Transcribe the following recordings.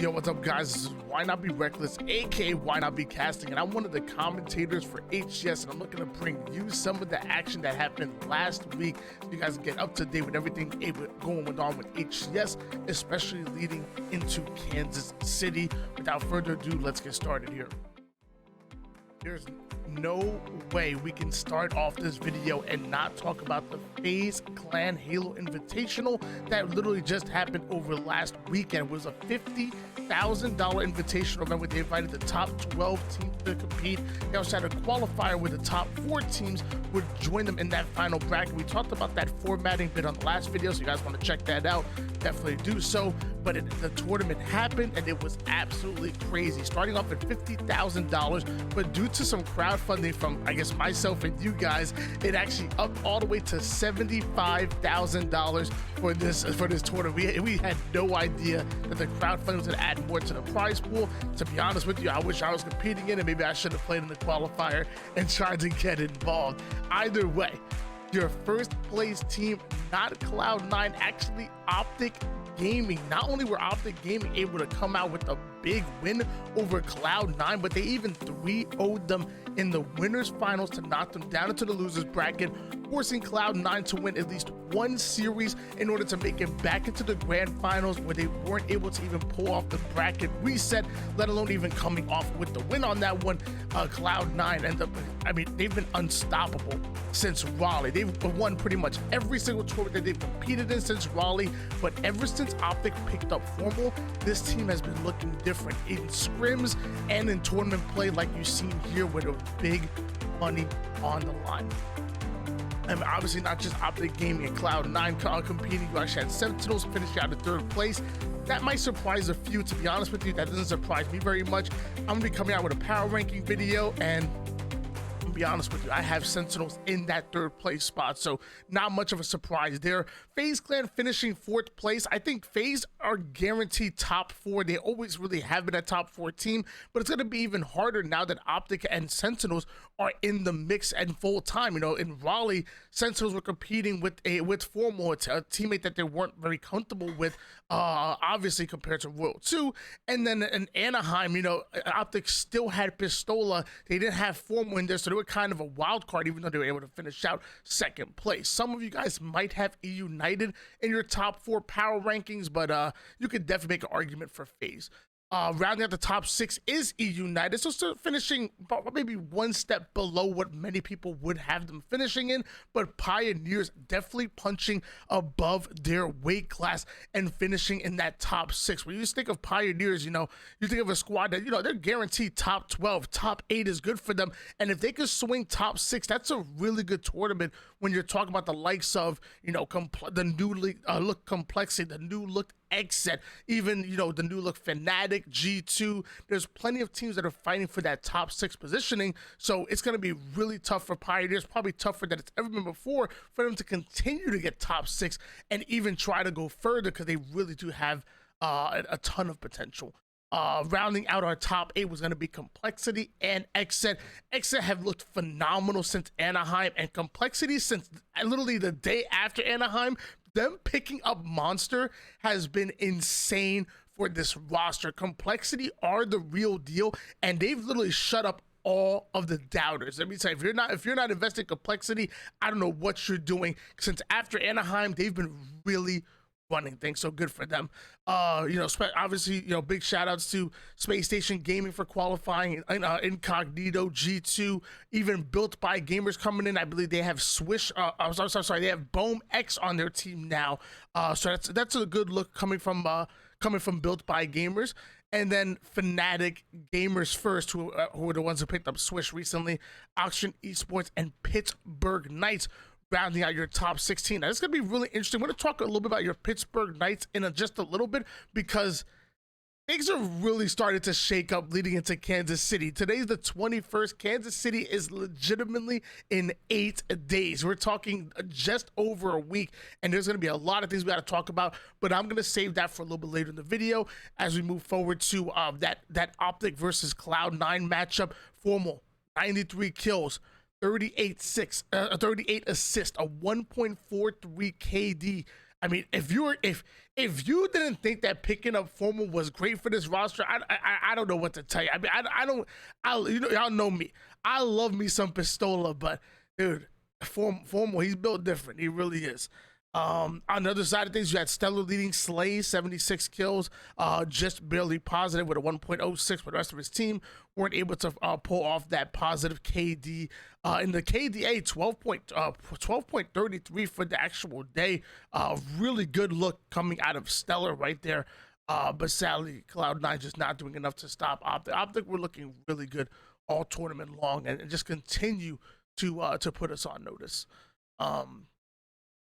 Yo, what's up, guys? This is Why Not Be Reckless, aka Why Not Be Casting, and I'm one of the commentators for HCS, and I'm looking to bring you some of the action that happened last week so you guys get up to date with everything going on with HCS, especially leading into Kansas City. Without further ado, let's get started here. There's no way we can start off this video and not talk about the Faze Clan Halo Invitational that literally just happened over last weekend. It was a $50,000 invitational event where they invited the top 12 teams to compete. They also had a qualifier where the top 4 teams would join them in that final bracket. We talked about that formatting bit on the last video, so you guys want to check that out, definitely do so. But the tournament happened and it was absolutely crazy, starting off at $50,000, but due to some crowdfunding from, I guess, myself and you guys, it actually upped all the way to $75,000 for this tournament. We had no idea that the crowdfunding was going to add more to the prize pool. To be honest with you, I wish I was competing in it. Maybe I should have played in the qualifier and tried to get involved. Either way, your first place team, not Cloud9, actually Optic Gaming. Not only were Optic Gaming able to come out with a big win over Cloud9, but they even 3-0'd them in the winners finals to knock them down into the losers bracket, forcing Cloud9 to win at least one series in order to make it back into the grand finals, where they weren't able to even pull off the bracket reset, let alone even coming off with the win on that one. Cloud9 they've been unstoppable since Raleigh. They've won pretty much every single tournament that they've competed in since Raleigh, but ever since Optic picked up Formal, this team has been looking different in scrims and in tournament play, like you've seen here, with a big money on the line. And obviously not just Optic Gaming and Cloud9 competing. You actually had Sentinels finishing out in 3rd place. That might surprise a few, to be honest with you. That doesn't surprise me very much. I'm gonna be coming out with a power ranking video, and to be honest with you, I have Sentinels in that 3rd place spot, so not much of a surprise there. Faze Clan finishing 4th place. I think Faze are guaranteed top 4. They always really have been a top 4 team, but it's going to be even harder now that Optic and Sentinels are in the mix and full time. You know, in Raleigh, Sentinels were competing with Formal, a teammate that they weren't very comfortable with, obviously compared to Royal 2. And then in Anaheim, you know, Optic still had Pistola. They didn't have Formal in there, so they were kind of a wild card, even though they were able to finish out 2nd place. Some of you guys might have United in your top 4 power rankings, but you could definitely make an argument for Faze. Rounding out the top 6 is United, so still finishing maybe one step below what many people would have them finishing in, but Pioneers definitely punching above their weight class and finishing in that top 6. When you just think of Pioneers, you know, you think of a squad that, you know, they're guaranteed top 12, top 8 is good for them, and if they could swing top 6, that's a really good tournament when you're talking about the likes of, you know, the new look Complexity, the new look Exit, even, you know, the new look Fnatic, G2. There's plenty of teams that are fighting for that top 6 positioning, so it's going to be really tough for Pioneers, probably tougher than it's ever been before, for them to continue to get top 6 and even try to go further, because they really do have a ton of potential. Rounding out our top 8 was going to be Complexity and Exit. Exit have looked phenomenal since Anaheim, and Complexity since literally the day after Anaheim. Them picking up Monster has been insane for this roster. Complexity are the real deal, and they've literally shut up all of the doubters. Let me say, if you're not investing in Complexity, I don't know what you're doing. Since after Anaheim, they've been really running things, so good for them. You know, obviously, you know, big shout outs to Space Station Gaming for qualifying, Incognito, G2, even Built by Gamers coming in. I believe they have Swish, sorry, they have Bohm X on their team now. So that's a good look coming from Built by Gamers. And then Fnatic, Gamers First, who are the ones who picked up Swish recently, Auction Esports, and Pittsburgh Knights, rounding out your top 16. Now, this is going to be really interesting. We're going to talk a little bit about your Pittsburgh Knights in just a little bit, because things are really starting to shake up leading into Kansas City. Today's the 21st. Kansas City is legitimately in 8 days. We're talking just over a week, and there's going to be a lot of things we got to talk about, but I'm going to save that for a little bit later in the video as we move forward to that Optic versus Cloud9 matchup. Formal, 93 kills, 38 assists, a 1.43 KD. I mean, if if you didn't think that picking up Formal was great for this roster, I don't know what to tell you. I mean, you know, y'all know me. I love me some Pistola, but dude, Formal, he's built different. He really is. On the other side of things, you had Stellar leading Slay, 76 kills, just barely positive with a 1.06, but the rest of his team weren't able to pull off that positive KD. In the KDA, 12.33 for the actual day. Really good look coming out of Stellar right there. But sadly, Cloud9 just not doing enough to stop Optic. Optic were looking really good all tournament long and just continue to put us on notice.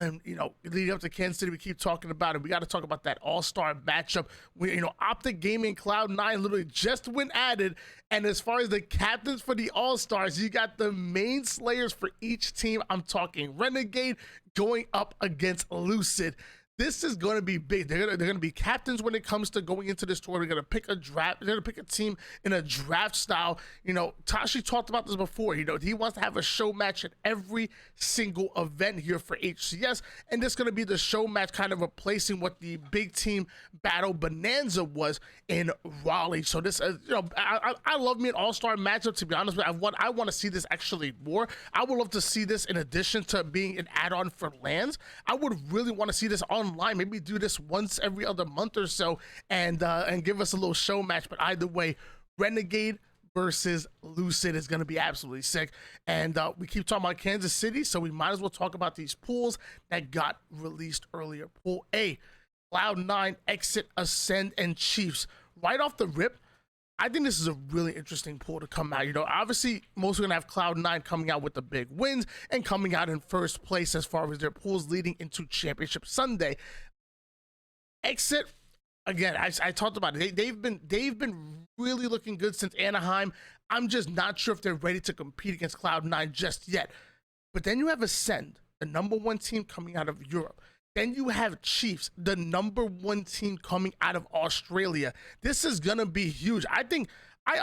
And, you know, leading up to Kansas City, we keep talking about it. We got to talk about that all-star matchup. You know, Optic Gaming Cloud9 literally just went added. And as far as the captains for the all-stars, you got the main slayers for each team. I'm talking Renegade going up against Lucid. This is going to be big. They're going to be captains when it comes to going into this tour. They're going to pick a draft. They're going to pick a team in a draft style. You know, Tashi talked about this before. You know, he wants to have a show match at every single event here for HCS. And this is going to be the show match kind of replacing what the big team battle bonanza was in Raleigh. So this, you know, I love me an all-star matchup, to be honest with you. I want to see this actually more. I would love to see this in addition to being an add-on for LANs. I would really want to see this online, maybe do this once every other month or so, and give us a little show match. But either way, Renegade versus Lucid is going to be absolutely sick. And we keep talking about Kansas City, so we might as well talk about these pools that got released earlier. Pool A, Cloud9, Exit, Ascend, and Chiefs. Right off the rip, I think this is a really interesting pool to come out. You know, obviously, most are going to have Cloud9 coming out with the big wins and coming out in first place as far as their pools leading into Championship Sunday. Exit, again, I talked about it. They've been really looking good since Anaheim. I'm just not sure if they're ready to compete against Cloud9 just yet. But then you have Ascend, the #1 team coming out of Europe. Then you have Chiefs, the #1 team coming out of Australia. This is going to be huge. I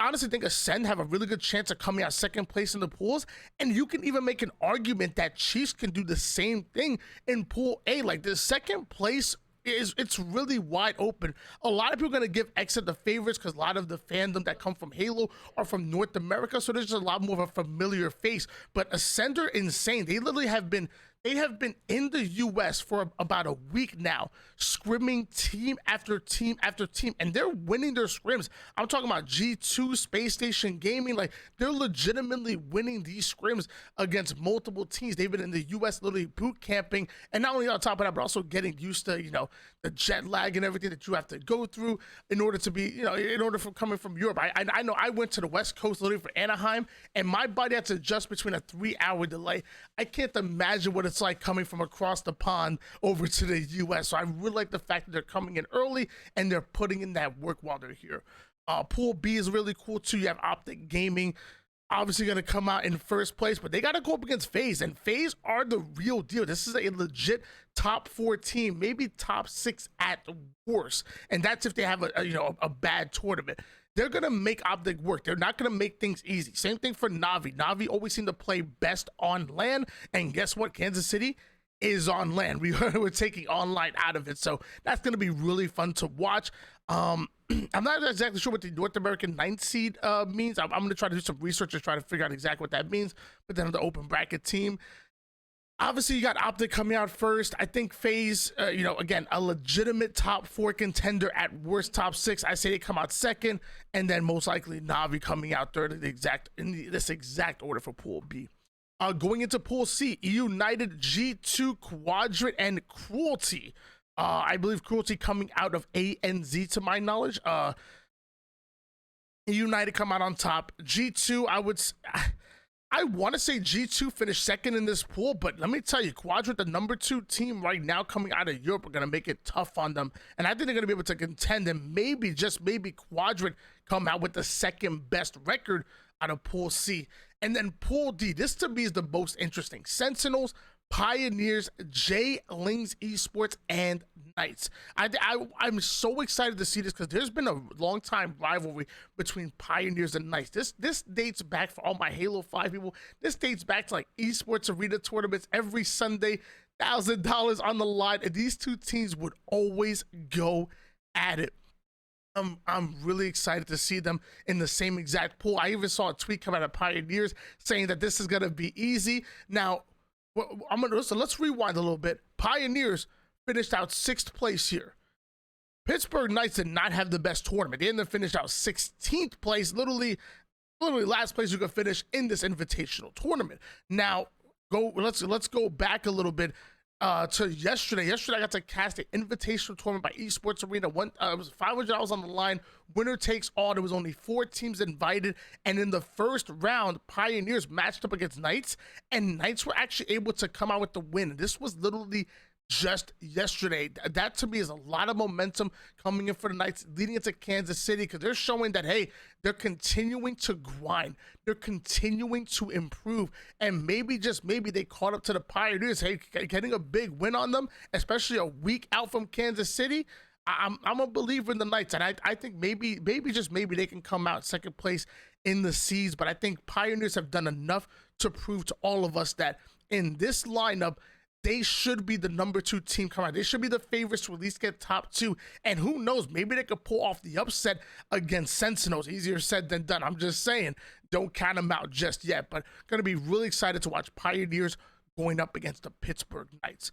honestly think Ascend have a really good chance of coming out second place in the pools. And you can even make an argument that Chiefs can do the same thing in Pool A. Like, the second place it's really wide open. A lot of people are going to give Exit the favorites because a lot of the fandom that come from Halo are from North America. So there's just a lot more of a familiar face. But Ascend are insane. They literally have been in the US for about a week now, scrimming team after team after team, and they're winning their scrims. I'm talking about G2, Space Station Gaming. Like, they're legitimately winning these scrims against multiple teams. They've been in the US literally boot camping, and not only on top of that, but also getting used to, you know, the jet lag and everything that you have to go through in order to be, you know, in order for coming from Europe. I know I went to the West Coast literally for Anaheim, and my body had to adjust between a 3-hour delay. I can't imagine what it's like coming from across the pond over to the US. So I really like the fact that they're coming in early and they're putting in that work while they're here. Pool B is really cool too. You have Optic Gaming, obviously going to come out in first place, but they got to go up against Faze, and Faze are the real deal. This is a legit top 4 team, maybe top 6 at worst, and that's if they have a bad tournament. They're going to make Optic work. They're not going to make things easy. Same thing for Navi. Navi always seem to play best on land, and guess what? Kansas City is on land. We're taking online out of it, so that's going to be really fun to watch. I'm not exactly sure what the North American 9th seed means. I'm going to try to do some research to try to figure out exactly what that means. But then on the open bracket team, obviously you got Optic coming out first. I think Faze, again, a legitimate top 4 contender, at worst top 6. I say they come out second, and then most likely Navi coming out third in this exact order for Pool B. Going into Pool C, United, G2, Quadrant, and Cruelty. I believe Cruelty coming out of ANZ, to my knowledge. United come out on top. G2, I want to say G2 finished second in this pool, but let me tell you, Quadrant, the #2 team right now coming out of Europe, are going to make it tough on them. And I think they're going to be able to contend, and maybe, just maybe, Quadrant come out with the second best record out of Pool C. And then Pool D, this to me is the most interesting. Sentinels, Pioneers, J Lings Esports, and Knights. I'm so excited to see this because there's been a long time rivalry between Pioneers and Knights. This dates back, for all my Halo 5 people, this dates back to like esports arena tournaments every Sunday. $1,000 on the line, and these two teams would always go at it. I'm really excited to see them in the same exact pool. I even saw a tweet come out of Pioneers saying that this is going to be easy. Now, let's rewind a little bit. Pioneers finished out 6th place here. Pittsburgh Knights did not have the best tournament. They ended up finished out 16th place, literally last place you could finish in this invitational tournament. Now, let's go back a little bit to yesterday. Yesterday, I got to cast an invitational tournament by Esports Arena. It was $500 on the line. Winner takes all. There was only 4 teams invited, and in the first round, Pioneers matched up against Knights, and Knights were actually able to come out with the win. This was literally just yesterday. That to me is a lot of momentum coming in for the Knights leading into Kansas City, because they're showing that, hey, they're continuing to grind, they're continuing to improve, and maybe, just maybe, they caught up to the Pioneers. Hey, getting a big win on them, especially a week out from Kansas City. I'm a believer in the Knights, and I think maybe just maybe they can come out 2nd place in the Seas. But I think Pioneers have done enough to prove to all of us that in this lineup, they should be the number 2 team coming out. They should be the favorites to at least get top 2. And who knows, maybe they could pull off the upset against Sentinels. Easier said than done. I'm just saying, don't count them out just yet. But going to be really excited to watch Pioneers going up against the Pittsburgh Knights.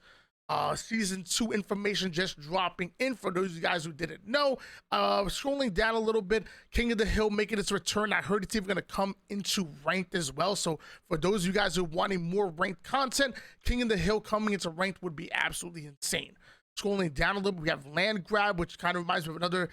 Season 2 information just dropping in for those of you guys who didn't know. Scrolling down a little bit, King of the Hill making its return. I heard it's even going to come into ranked as well. So for those of you guys who are wanting more ranked content, King of the Hill coming into ranked would be absolutely insane. Scrolling down a little bit, we have Land Grab, which kind of reminds me of another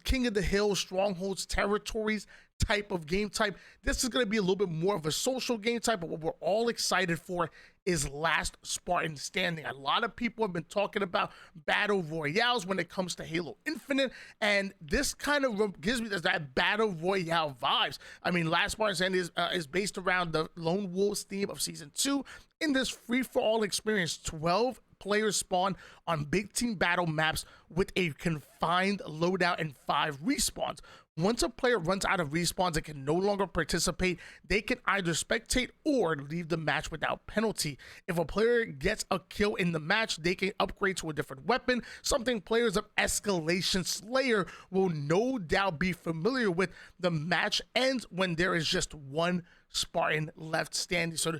King of the Hill, Strongholds, Territories type of game type. This is going to be a little bit more of a social game type, but what we're all excited for is Last Spartan Standing. A lot of people have been talking about battle royales when it comes to Halo Infinite, and this kind of gives me that battle royale vibes. I mean, Last Spartan Standing is based around the Lone Wolves theme of Season 2. In this free-for-all experience, 12 players spawn on big team battle maps with a confined loadout and 5 respawns. Once a player runs out of respawns and can no longer participate, they can either spectate or leave the match without penalty. If a player gets a kill in the match, they can upgrade to a different weapon, something players of Escalation Slayer will no doubt be familiar with. The match ends when there is just 1 Spartan left standing. So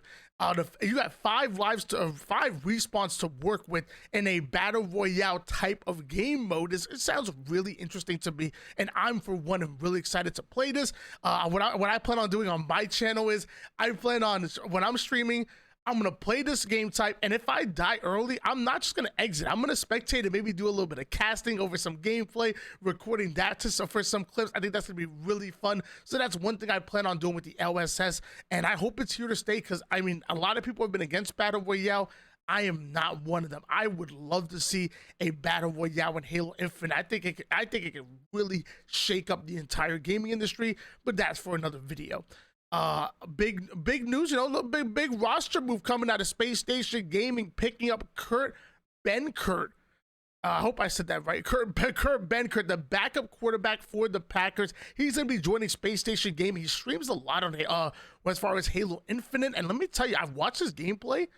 you got 5 respawns to work with in a battle royale type of game mode. It sounds really interesting to me, and I'm for one am really excited to play this. What I plan on doing on my channel is I plan on, when I'm streaming, I'm going to play this game type, and if I die early, I'm not just going to exit. I'm going to spectate and maybe do a little bit of casting over some gameplay, recording that for some clips. I think that's going to be really fun. So that's one thing I plan on doing with the LSS, and I hope it's here to stay, because, I mean, a lot of people have been against Battle Royale. I am not one of them. I would love to see a Battle Royale in Halo Infinite. I think it could really shake up the entire gaming industry, but that's for another video. Big news, you know, big roster move coming out of Space Station Gaming, picking up Kurt Benkert. I hope I said that right. Kurt Benkert, the backup quarterback for the Packers. He's going to be joining Space Station Gaming. He streams a lot on as far as Halo Infinite, and let me tell you, I've watched his gameplay.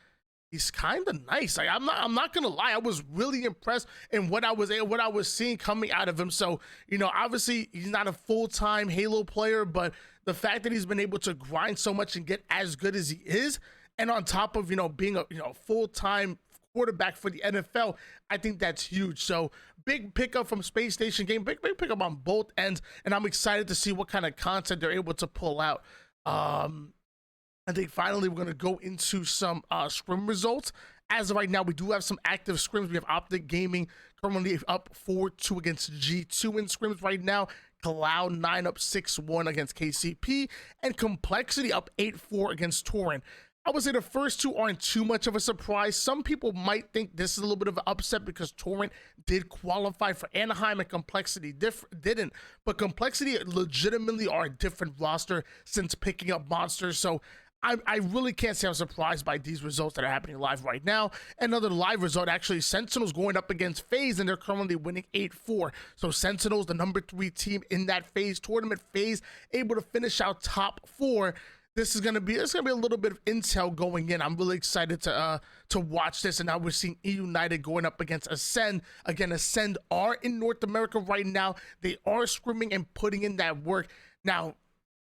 He's kind of nice. Like, I'm not gonna lie, I was really impressed in what I was seeing coming out of him. So, you know, obviously he's not a full-time Halo player, but the fact that he's been able to grind so much and get as good as he is, and on top of, you know, being a full-time quarterback for the NFL, I think that's huge. So big pickup from Space Station Game, big pickup on both ends, and I'm excited to see what kind of content they're able to pull out. I think finally we're going to go into some scrim results. As of right now, we do have some active scrims. We have Optic Gaming currently up 4-2 against G2 in scrims right now. Cloud9 up 6-1 against KCP. And Complexity up 8-4 against Torrent. I would say the first 2 aren't too much of a surprise. Some people might think this is a little bit of an upset because Torrent did qualify for Anaheim and Complexity didn't. But Complexity legitimately are a different roster since picking up Monsters. So I really can't say I'm surprised by these results that are happening live right now. Another live result, actually, Sentinels going up against Faze, and they're currently winning 8-4. So Sentinels, the number 3 team in that Faze tournament. Faze able to finish out top 4. this is gonna be a little bit of intel going in. I'm really excited to watch this. And now we're seeing E United going up against Ascend. Again, Ascend are in North America right now. They are scrimming and putting in that work. Now,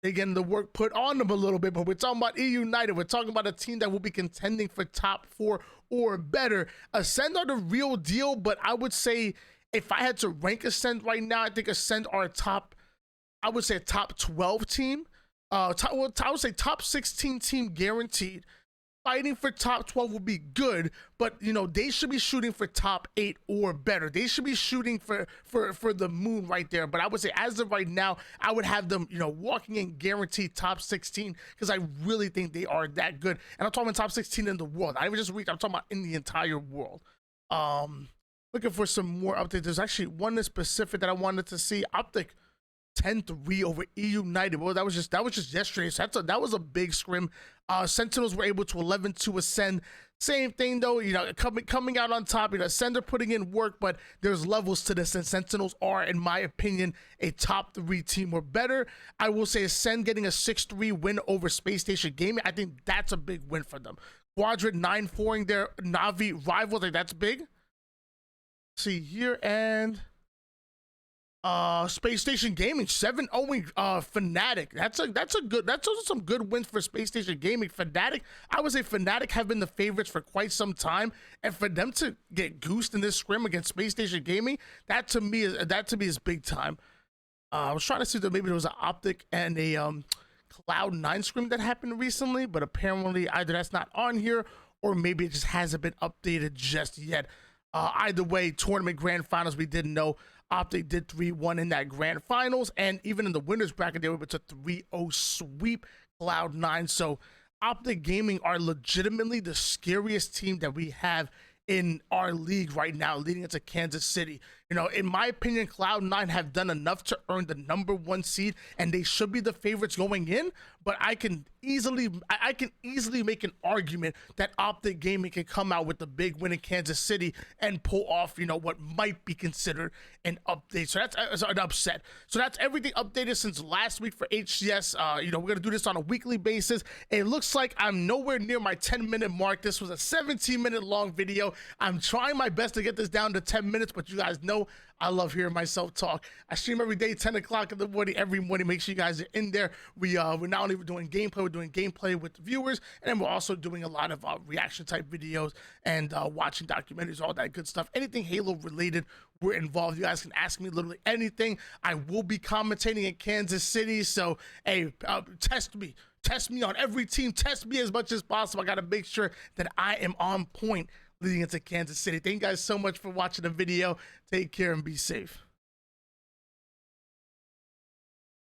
again, the work put on them a little bit, but we're talking about E United. We're talking about a team that will be contending for top 4 or better. Ascend are the real deal, but I would say if I had to rank Ascend right now, I think Ascend are a top 12 team. I would say top 16 team guaranteed. Fighting for top 12 would be good, but you know, they should be shooting for top 8 or better. They should be shooting for the moon right there. But I would say as of right now, I would have them, you know, walking in guaranteed top 16 because I really think they are that good. And I'm talking about top 16 in the world. I even just reached, I'm talking about in the entire world. Looking for some more updates. There's actually one specific that I wanted to see. Optic 10-3 over E United. Well, that was just yesterday. So that was a big scrim. Sentinels were able to 11-2 Ascend. Same thing though, you know, coming out on top. You know, Ascend are putting in work, but there's levels to this, and Sentinels are, in my opinion, a top 3 team or better. I will say Ascend getting a 6-3 win over Space Station Gaming. I think that's a big win for them. Quadrant 9-4ing their Navi rivals. Like, that's big. See here, and Space Station Gaming 7-0 Fnatic. That's also some good wins for Space Station Gaming. Fnatic, I would say Fnatic have been the favorites for quite some time, and for them to get goosed in this scrim against Space Station Gaming, that to me is big time. I was trying to see that maybe there was an Optic and a Cloud9 scrim that happened recently, but apparently either that's not on here or maybe it just hasn't been updated just yet. Either way, tournament grand finals, we didn't know. Optic did 3-1 in that grand finals, and even in the winners bracket, they were able to 3-0 sweep Cloud9. So Optic Gaming are legitimately the scariest team that we have in our league right now, leading into Kansas City. You know, in my opinion, Cloud9 have done enough to earn the #1 seed, and they should be the favorites going in. But I can easily make an argument that Optic Gaming can come out with the big win in Kansas City and pull off, you know, what might be considered an update. So that's an upset. So that's everything updated since last week for HCS. You know, we're gonna do this on a weekly basis. It looks like I'm nowhere near my 10-minute mark. This was a 17-minute long video. I'm trying my best to get this down to 10 minutes, but you guys know I love hearing myself talk. I stream every day, 10 o'clock in the morning, every morning. Make sure you guys are in there. We're not only doing gameplay, we're doing gameplay with the viewers, and then we're also doing a lot of reaction type videos and watching documentaries, all that good stuff. Anything Halo related, we're involved. You guys can ask me literally anything. I will be commentating in Kansas City, so hey, test me. Test me on every team. Test me as much as possible. I got to make sure that I am on point leading into Kansas City. Thank you guys so much for watching the video. Take care and be safe.